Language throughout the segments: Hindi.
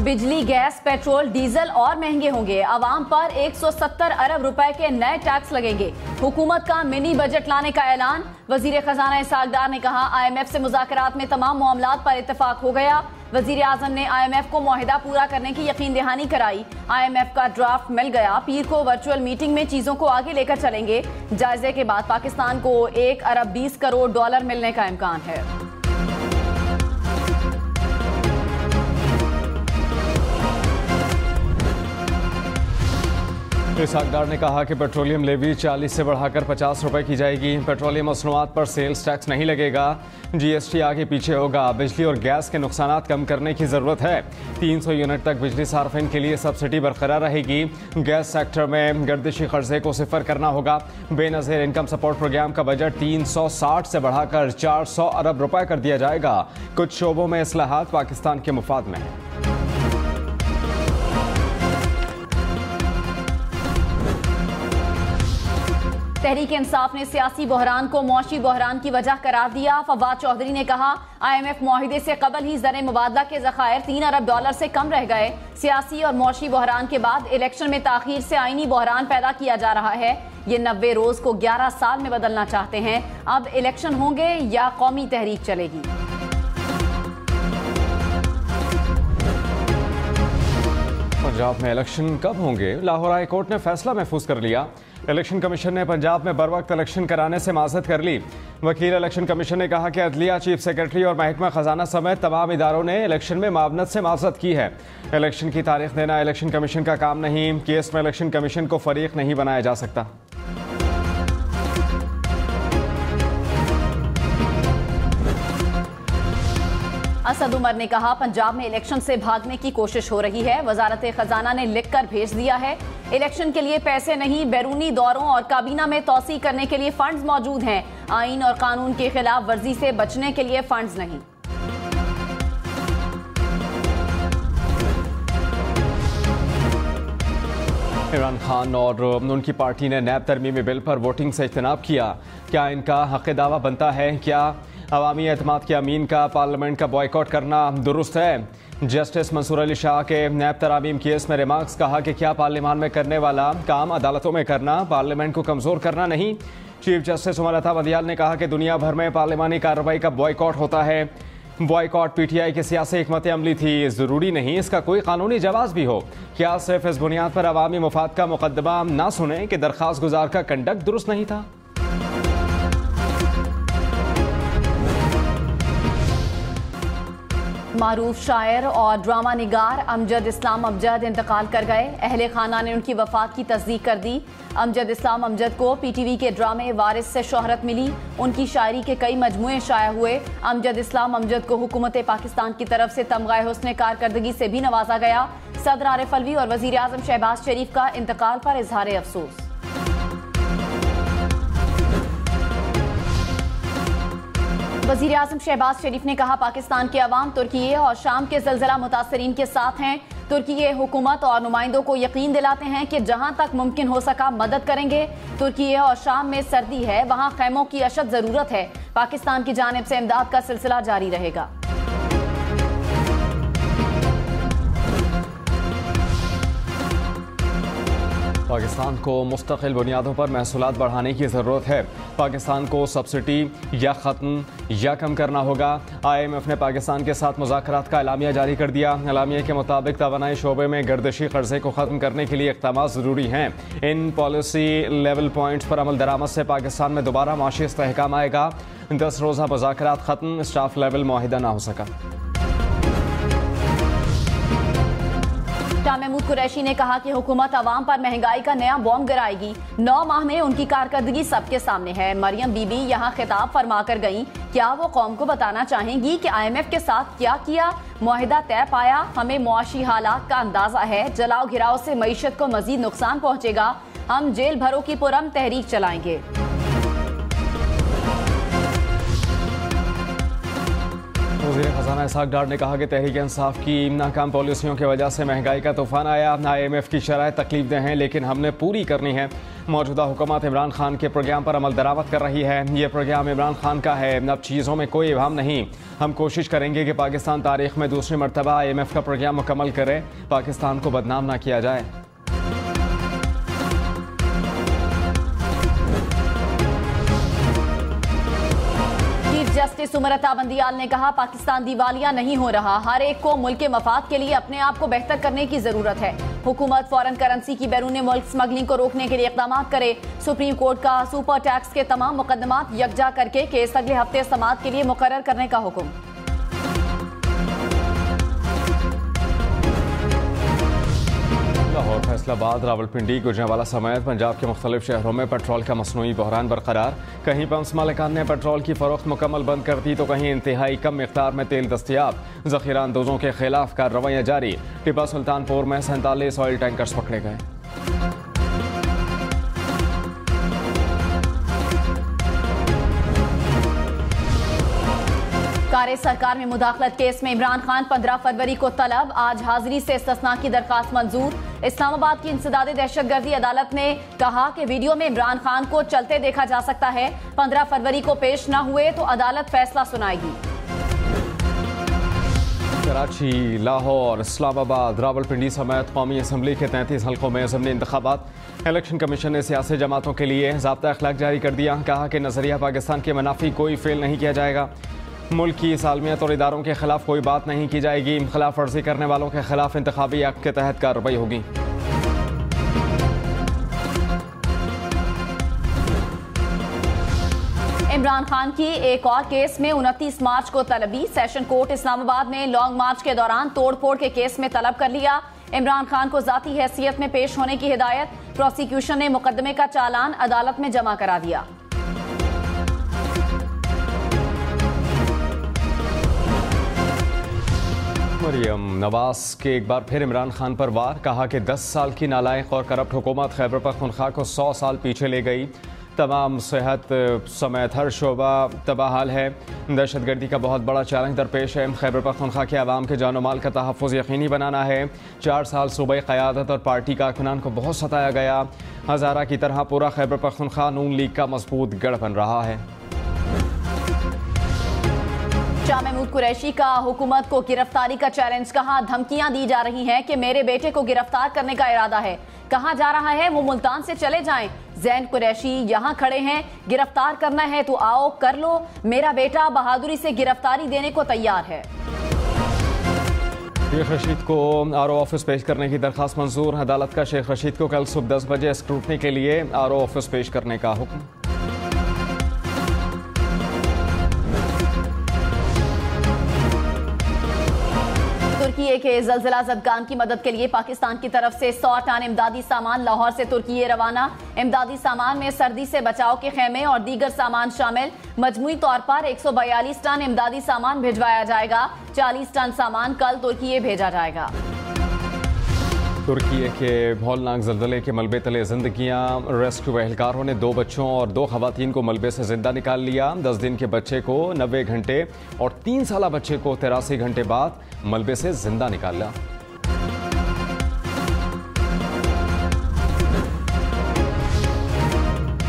बिजली, गैस, पेट्रोल, डीजल और महंगे होंगे। अवाम पर 170 अरब रुपए के नए टैक्स लगेंगे। हुकूमत का मिनी बजट लाने का ऐलान। वजीर खजाना इसहाक डार ने कहा, IMF से मुज़ाकरात में तमाम मामलात पर इत्तेफाक हो गया। वजीर आजम ने IMF को मुआहिदा पूरा करने की यकीन दहानी कराई। IMF का ड्राफ्ट मिल गया। पीर को वर्चुअल मीटिंग में चीजों को आगे लेकर चलेंगे। जायजे के बाद पाकिस्तान को 1 अरब 20 करोड़ डॉलर मिलने का इम्कान है। इसहाक डार ने कहा कि पेट्रोलियम लेवी 40 से बढ़ाकर 50 रुपए की जाएगी। पेट्रोलियम मसनूआत पर सेल्स टैक्स नहीं लगेगा। GST आगे पीछे होगा। बिजली और गैस के नुकसानात कम करने की ज़रूरत है। 300 यूनिट तक बिजली सार्फिन के लिए सब्सिडी बरकरार रहेगी। गैस सेक्टर में गर्दिशी कर्जे को सिफर करना होगा। बेनज़ीर इनकम सपोर्ट प्रोग्राम का बजट 360 से बढ़ाकर 400 अरब रुपए कर दिया जाएगा। कुछ शोबों में इस्लाहात पाकिस्तान के मुफाद में है। तहरीक इंसाफ ने सियासी बहरान को मौशी बहरान की वजह करार दिया। फवाद चौधरी ने कहा, IMF मुआहिदे से कबल ही ज़र मुबादला के ज़खायर 3 अरब डॉलर से कम रह गए। सियासी और मौशी बहरान के बाद इलेक्शन में ताखीर से आईनी बहरान पैदा किया जा रहा है। ये 90 रोज को 11 साल में बदलना चाहते हैं। अब इलेक्शन होंगे या कौमी तहरीक चलेगी? पंजाब में इलेक्शन कब होंगे? लाहौर हाई कोर्ट ने फैसला महफूज कर लिया। इलेक्शन कमीशन ने पंजाब में बर वक्त इलेक्शन कराने से माजरत कर ली। वकील इलेक्शन कमीशन ने कहा कि अदलिया, चीफ सेक्रेटरी और महकमा खजाना समेत तमाम इदारों ने इलेक्शन में मावनत से माजरत की है। इलेक्शन की तारीख देना इलेक्शन कमीशन का काम नहीं। केस में इलेक्शन कमीशन को फरीक नहीं बनाया जा सकता। असद उमर ने कहा, पंजाब में इलेक्शन से भागने की कोशिश हो रही है। वजारत खजाना ने लिख कर भेज दिया है। इलेक्शन के लिए पैसे नहीं, बैरूनी दौरों और काबीना में तौसी करने के लिए फंड्स मौजूद हैं। आईन और कानून के खिलाफ वर्जी से बचने के लिए फंड्स नहीं। इमरान खान और उनकी पार्टी ने नैब तरमीमी बिल पर वोटिंग से इज्तनाब किया। क्या इनका हक़ दावा बनता है? क्या अवामी एतमाद के अमीन का पार्लियामेंट का बॉयकॉट करना दुरुस्त है? जस्टिस मंसूर अली शाह के नैब तरामीम केस में रिमार्क्स। कहा कि क्या पार्लियामान में करने वाला काम अदालतों में करना पार्लियामेंट को कमज़ोर करना नहीं। चीफ जस्टिस उमर अता बंदियाल ने कहा कि दुनिया भर में पार्लियामानी कार्रवाई का बॉयकॉट होता है। बॉयकॉट PTI की सियासी हिकमत अमली थी, ज़रूरी नहीं इसका कोई कानूनी जवाब भी हो। क्या सिर्फ इस बुनियाद पर अवामी मुफाद का मुकदमा ना सुने कि दरख्वास्त गुजार का कंडक्ट दुरुस्त नहीं था? मारूफ शायर और ड्रामा निगार अमजद इस्लाम अमजद इंतकाल कर गए। अहले खाना ने उनकी वफात की तस्दीक कर दी। अमजद इस्लाम अमजद को PTV के ड्रामे वारिस से शोहरत मिली। उनकी शायरी के कई मजमूए शाया हुए। अमजद इस्लाम अमजद को हुकूमत पाकिस्तान की तरफ से तमगाए हुस्न कारकर्दगी से भी नवाजा गया। सदर आरिफ अलवी और वजीर आजम शहबाज शरीफ का इंतकाल पर इजहार अफसोस। वजीर आजम शहबाज शरीफ ने कहा, पाकिस्तान के अवाम तुर्की और शाम के ज़लज़ला मुतासरीन के साथ हैं। तुर्की हुकूमत और नुमाइंदों को यकीन दिलाते हैं कि जहां तक मुमकिन हो सका मदद करेंगे। तुर्की और शाम में सर्दी है, वहां खैमों की अशद ज़रूरत है। पाकिस्तान की जानिब से इमदाद का सिलसिला जारी रहेगा। पाकिस्तान को मुस्तकिल बुनियादों पर महसूलात बढ़ाने की ज़रूरत है। पाकिस्तान को सब्सिडी या ख़त्म या कम करना होगा। IMF ने पाकिस्तान के साथ मुज़ाकरात का एलामिया जारी कर दिया। एलामिया के मुताबिक तवानाई शोबे में गर्दिशी कर्जे को ख़त्म करने के लिए इक़दामात ज़रूरी हैं। इन पॉलिसी लेवल पॉइंट्स पर अमल दरामद से पाकिस्तान में दोबारा माशी इस्तेहकाम आएगा। 10 रोज़ा मुज़ाकरात ख़त्म, स्टाफ लेवल मुआहिदा ना हो सका। शाह महमूद कुरैशी ने कहा कि हुकूमत अवाम पर महंगाई का नया बॉम्ब गिराएगी। 9 माह में उनकी कारकर्दगी सबके सामने है। मरियम बीबी यहाँ खिताब फरमा कर गईं। क्या वो कौम को बताना चाहेंगी कि IMF के साथ क्या किया? मुआहिदा तय पाया। हमें मुआशी हालात का अंदाजा है। जलाओ घिराव से मईशत को मजीद नुकसान पहुँचेगा। हम जेल भरों की पुरम तहरीक चलाएंगे। वज़ीर ख़ज़ाना इसहाक़ डार ने कहा कि तहरीक इंसाफ की नाकाम पॉलिसियों की वजह से महंगाई का तूफान आया। IMF की शराइत तकलीफदेह हैं लेकिन हमने पूरी करनी है। मौजूदा हुकूमत इमरान खान के प्रोग्राम पर अमल दरामद कर रही है। ये प्रोग्राम इमरान खान का है, अब चीज़ों में कोई इबाहम नहीं। हम कोशिश करेंगे कि पाकिस्तान तारीख में दूसरी मरतबा IMF का प्रोग्राम मुकम्मल करे, पाकिस्तान को बदनाम ना किया जाए। जस्टिस उमरता बंदियाल ने कहा, पाकिस्तान दिवालिया नहीं हो रहा, हर एक को मुल्क के मफाद के लिए अपने आप को बेहतर करने की जरूरत है। हुकूमत फॉरेन करेंसी की बैरून मुल्क स्मगलिंग को रोकने के लिए इक़दाम करे। सुप्रीम कोर्ट का सुपर टैक्स के तमाम मुकदमात यकजा करके केस अगले हफ्ते समाअत के लिए मुकर्रर करने का हुक्म। लाहौर, फैसलाबाद, रावलपिंडी, गुजरांवाला समेत पंजाब के मुख्तलिफ शहरों में पेट्रोल का मसनूई बहरान बरकरार। कहीं पंप्स मालिकान ने पेट्रोल की फरोख्त मुकम्मल बंद कर दी तो कहीं इंतहाई कम मिकदार में तेल दस्तियाब। ज़ख़ीरा अंदोज़ों के खिलाफ कार्रवाइयाँ जारी। टिब्बा सुल्तानपुर में 47 ऑयल टैंकर्स पकड़े गए। कारे सरकार में मुदाखलत केस में इमरान खान 15 फरवरी को तलब, आज हाजिरी से इस्तिस्ना की दरखास्त मंजूर। इस्लामाबाद की इंसदादे दहशतगर्दी अदालत ने कहा कि वीडियो में इमरान खान को चलते देखा जा सकता है। 15 फरवरी को पेश न हुए तो अदालत फैसला सुनाएगी। कराची, लाहौर, इस्लामाबाद, रावलपिंडी समेत कौमी असम्बली के 33 हल्कों में ज़मीनी इंतखाबात। इलेक्शन कमीशन ने सियासी जमातों के लिए ज़ाब्ता अखलाक जारी कर दिया। कहा कि नजरिया पाकिस्तान के मुनाफी कोई फेल नहीं किया जाएगा। मुल्क की सालमियत और इदारों के खिलाफ कोई बात नहीं की जाएगी। खिलाफ वर्जी करने वालों के खिलाफ इंतखाबी एक्ट के तहत कार्रवाई होगी। इमरान खान की एक और केस में 29 मार्च को तलबी। सेशन कोर्ट इस्लामाबाद ने लॉन्ग मार्च के दौरान तोड़फोड़ के केस में तलब कर लिया। इमरान खान को जाती हैसियत में पेश होने की हिदायत। प्रोसिक्यूशन ने मुकदमे का चालान अदालत में जमा करा दिया। मरियम नवाज के एक बार फिर इमरान खान पर वार। कहा कि 10 साल की नालायक और करप्ट हुकूमत खैबर पख्तूनख्वा को 100 साल पीछे ले गई। तमाम सेहत समेत हर शोबा तबाहाल है। दहशतगर्दी का बहुत बड़ा चैलेंज दरपेश है। खैबर पख्तूनख्वा के अवाम के जान माल का तहफ़्फ़ुज़ यकीनी बनाना है। 4 साल सूबाई क़यादत और पार्टी का इत्मीनान को बहुत सताया गया। हज़ारा की तरह पूरा खैबर पख्तूनख्वा नून लीग का मजबूत गढ़ बन रहा है। शाह महमूद कुरैशी का हुकूमत को गिरफ्तारी का चैलेंज। कहा, धमकियां दी जा रही हैं कि मेरे बेटे को गिरफ्तार करने का इरादा है। कहा जा रहा है वो मुल्तान से चले जाएं। जैन कुरैशी यहाँ खड़े हैं, गिरफ्तार करना है तो आओ कर लो। मेरा बेटा बहादुरी से गिरफ्तारी देने को तैयार है। शेख रशीद को RO ऑफिस पेश करने की दरखास्त मंजूर। अदालत का शेख रशीद को कल सुबह 10 बजे स्क्रूटनी के लिए RO ऑफिस पेश करने का हुक्म। तुर्की के ज़लज़ला ज़दगान की मदद के लिए पाकिस्तान की तरफ से 100 टन इमदादी सामान लाहौर से तुर्की रवाना। इमदादी सामान में सर्दी से बचाव के खेमे और दीगर सामान शामिल। मजमूई तौर पर 142 टन इमदादी सामान भिजवाया जाएगा। 40 टन सामान कल तुर्की भेजा जाएगा। तुर्की के हौलनाक ज़लज़ले के मलबे तले जिंदगियां। रेस्क्यू एहलकारों ने 2 बच्चों और 2 खवातीन को मलबे से जिंदा निकाल लिया। 10 दिन के बच्चे को 90 घंटे और 3 साला बच्चे को 83 घंटे बाद मलबे से जिंदा निकाला।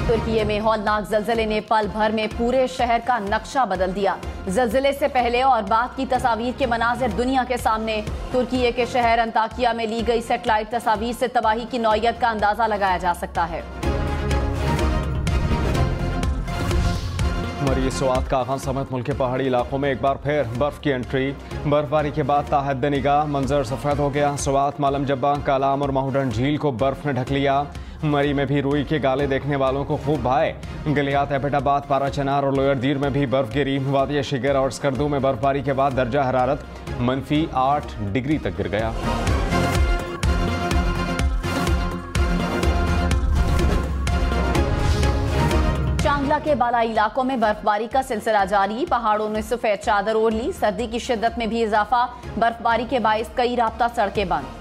तुर्की में हौलनाक ज़लज़ले ने पल भर में पूरे शहर का नक्शा बदल दिया। ज़लज़ले से पहले और बाद की तस्वीर के मनाजिर दुनिया के सामने। तुर्की के शहर अंताकिया में ली गई सेटेलाइट तस्वीर से तबाही की नौयत का अंदाजा लगाया जा सकता है। मरी स्वात का आगान समेत मुल्क के पहाड़ी इलाकों में एक बार फिर बर्फ की एंट्री। बर्फबारी के बाद ताहद निगाह मंजर सफेद हो गया। स्वात, मालम जब्बा, कालाम और माहूडन झील को बर्फ ने ढक लिया। मरी में भी रुई के गाले देखने वालों को खूब भाए। गलियात, एबटाबाद, पाराचनार और लोयर दीर में भी बर्फ गिरी। वादिया शिगर और स्कर्दू में बर्फबारी के बाद दर्जा हरारत -8 डिग्री तक गिर गया। चांगला के बालाई इलाकों में बर्फबारी का सिलसिला जारी। पहाड़ों ने सफेद चादर ओढ़ ली। सर्दी की शिद्दत में भी इजाफा। बर्फबारी के बाइस कई राब्ता सड़कें बंद।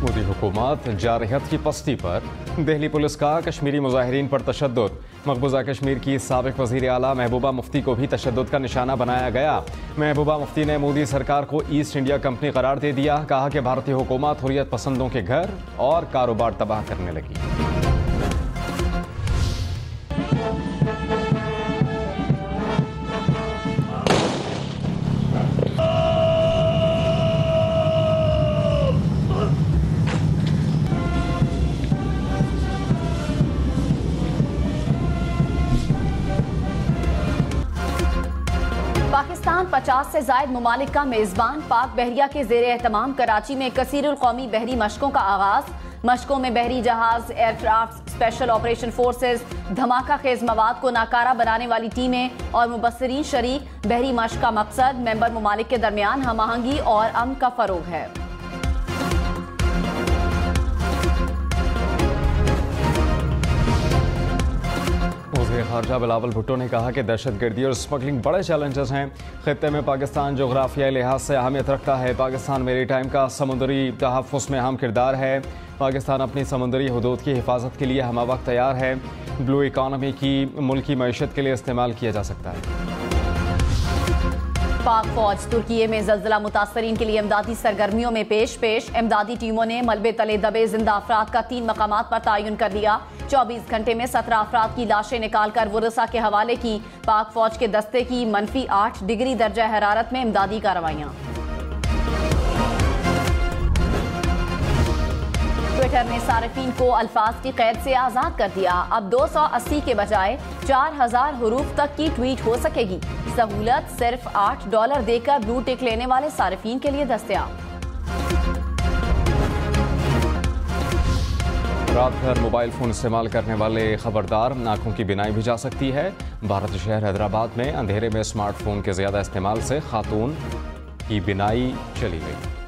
मोदी हुकूमत जारहियत की पस्ती पर। दिल्ली पुलिस का कश्मीरी मुजाहिरीन पर तशद्दुद। मकबूजा कश्मीर की साबिक वज़ीर आला महबूबा मुफ्ती को भी तशद्दुद का निशाना बनाया गया। महबूबा मुफ्ती ने मोदी सरकार को ईस्ट इंडिया कंपनी करार दे दिया। कहा कि भारतीय हुकूमत हुर्रियत पसंदों के घर और कारोबार तबाह करने लगी। पाकिस्तान 50 से जायद मुमालिक का मेजबान। पाक बहरिया के जेर एहतमाम कराची में कसीरुल कौमी बहरी मशकों का आगाज। मशकों में बहरी जहाज, एयरक्राफ्ट, स्पेशल ऑपरेशन फोर्सेज, धमाका खेज मवाद को नाकारा बनाने वाली टीमें और मुबस्सरीन शरीक। बहरी मश्क का मकसद मेंबर मुमालिक के दरमियान हम आहंगी और अमन का फरोग है। वज़ीर ख़ारजा बिलावल भुट्टो ने कहा कि दहशतगर्दी और स्मगलिंग बड़े चैलेंजेस हैं। खित्ते में पाकिस्तान जोग्राफियाई लिहाज से अहमियत रखता है। पाकिस्तान मेरीटाइम का समुद्री तहफ़्फ़ुज़ में अहम किरदार है। पाकिस्तान अपनी समुद्री हदूद की हिफाजत के लिए हम वक्त तैयार है। ब्लू इकानमी की मुल्की मईशत के लिए इस्तेमाल किया जा सकता है। पाक फौज तुर्की में ज़ल्ज़ला मुतासरीन के लिए इमदादी सरगर्मियों में पेश। इमदादी टीमों ने मलबे तले दबे जिंदा अफराद का 3 मकामात पर तयन कर दिया। 24 घंटे में 17 अफराद की लाशें निकालकर वुरसा के हवाले की। पाक फौज के दस्ते की -8 डिग्री दर्जा हरारत में इमदादी कार्रवाइयां। ट्विटर ने सारिफीन को अल्फाज की कैद से आजाद कर दिया। अब 280 के बजाय 4000 हरूफ तक की ट्वीट हो सकेगी। सहूलत सिर्फ $8 देकर ब्लू टिक लेने वाले सारिफीन के लिए दस्तयाब। रात भर मोबाइल फोन इस्तेमाल करने वाले खबरदार, आंखों की बिनाई भी जा सकती है। भारत शहर हैदराबाद में अंधेरे में स्मार्टफोन के ज्यादा इस्तेमाल से खातून की बिनाई चली गई।